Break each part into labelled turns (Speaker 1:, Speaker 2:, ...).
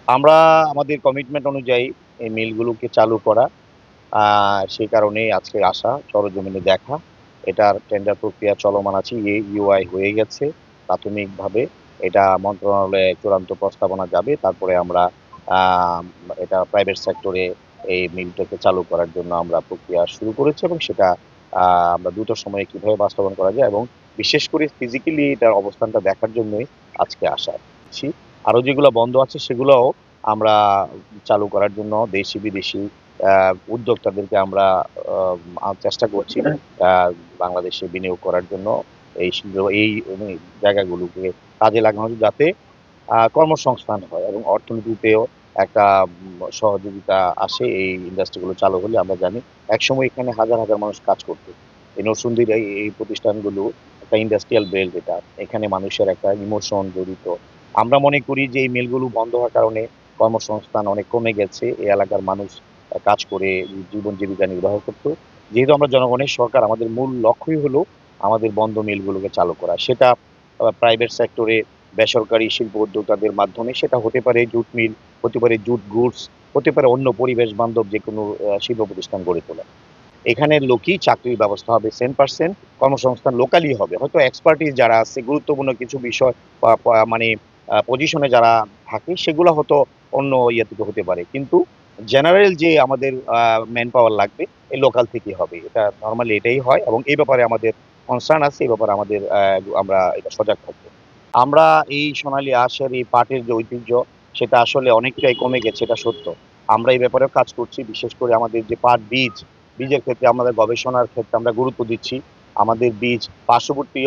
Speaker 1: আমরা আমাদের কমিটমেন্ট অনুযায়ী এই মিলগুলোকে চালু করা, সেই কারণেই আজকে আসা, সরেজমিনে দেখা। এটার টেন্ডার প্রক্রিয়া চলমান আছে। ইউআই হয়ে গেছে প্রাথমিকভাবে। এটা মন্ত্রণালয়ে চূড়ান্ত প্রস্তাবনা যাবে। তারপরে আমরা আ এটা প্রাইভেট সেক্টরে এই মিলটাকে চালু করার জন্য আমরা প্রক্রিয়া শুরু করেছি এবং সেটা আ আমরা দ্রুত সময়ে কিভাবে বাস্তবায়ন করা যায় এবং বিশেষ করে ফিজিক্যালি এটার অবস্থানটা দেখার জন্যই আজকে আসা। আরো যেগুলো বন্ধ আছে সেগুলোও আমরা চালু করার জন্য দেশি বিদেশি আ উদ্যোক্তাদেরকে আমরা চেষ্টা করছি আ বাংলাদেশে বিনিয়োগ করার জন্য এই জায়গাগুলোকে কাজে লাগানো যাতে কর্মসংস্থান হয় এবং অর্থনীতিতেও একটা সহযোগিতা আসে এই ইন্ডাস্ট্রিগুলো চালু হলে। আমরা জানি একসময় এখানে হাজার, হাজার মানুষ কাজ করত। এই নরসিংদীর এই প্রতিষ্ঠানগুলো একটা ইন্ডাস্ট্রিয়াল বেল্ট এটা। এখানে মানুষের একটা ইমোশন জড়িত। আমরা মনে করি যে এই মিলগুলো বন্ধ হওয়ার কারণে কর্মসংস্থান অনেক কমে গেছে। এই এলাকার মানুষ কাজ করে জীবন জীবিকা নির্বাহ করত। যেহেতু আমরা জনগণের সরকার আমাদের মূল লক্ষ্যই হলো আমাদের বন্ধ মিলগুলোকে চালু করা। সেটা প্রাইভেট সেক্টরে বেসরকারি শিল্প উদ্যোক্তাদের মাধ্যমে সেটা হতে পারে জুট মিল, হতে পারে জুট গুডস, হতে পারে অন্য পরিবেশ বান্ধব যেকোনো শিল্প প্রতিষ্ঠান গড়ে তোলা। এখানের লোকই চাকরির ব্যবস্থা হবে 100% কর্মসংস্থান লোকালি হবে। হয়তো এক্সপার্টিস যারা আছে গুরুত্বপূর্ণ কিছু বিষয় পা পা মানে পজিশনে যারা থাকে সেগুলা হয়তো অন্য ইয়ে থেকে হতে পারে। কিন্তু জেনারেল যে আমাদের ম্যান পাওয়ার লাগবে এই লোকাল থেকেই হবে। এটা নরমালি এটাই হয় এবং এই ব্যাপারে আমাদের কনসার্ন আছে। এই ব্যাপারে আমাদের আমরা এটা সজাগ থাকবো। আমরা এই সোনালী আঁশের এই পাটের যে ঐতিহ্য সেটা আসলে অনেকটাই কমে গেছে এটা সত্য। আমরা এই ব্যাপারেও কাজ করছি। বিশেষ করে আমাদের যে পাট বীজের ক্ষেত্রে আমাদের গবেষণার ক্ষেত্রে আমরা গুরুত্ব দিচ্ছি। আমাদের বীজ পার্শ্ববর্তী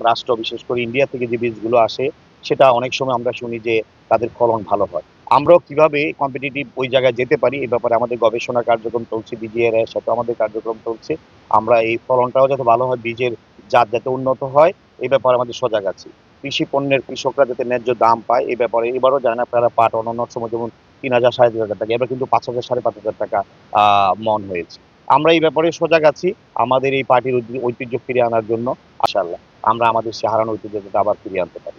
Speaker 1: রাষ্ট্র বিশেষ করে ইন্ডিয়া থেকে যে বীজগুলো আসে সেটা অনেক সময় আমরা শুনি যে তাদের ফলন ভালো হয়। আমরাও কিভাবে কম্পিটিটিভ ওই জায়গায় যেতে পারি এই ব্যাপারে আমাদের গবেষণা কার্যক্রম চলছে। বিজিএর এর সাথেও আমাদের কার্যক্রম চলছে। আমরা এই ফলনটাও যাতে ভালো হয়, বীজের জাত যাতে উন্নত হয় এই ব্যাপারে আমাদের সজাগ আছি। কৃষি পণ্যের কৃষকরা যাতে ন্যায্য দাম পায় এই ব্যাপারে এবারও জানেন আপনারা পাট অন্যান্য সময় যেমন ৩,০০০ ৳৩,৫০০ এবার কিন্তু ৳৫,০০০ ৳৫,৫০০ মন হয়েছে। আমরা এই ব্যাপারে সজাগ আছি। আমাদের এই পার্টির ঐতিহ্য ফিরিয়ে আনার জন্য ইনশাআল্লাহ আমরা আমাদের সে হারানো ঐতিহ্য যাতে আবার ফিরিয়ে আনতে পারি।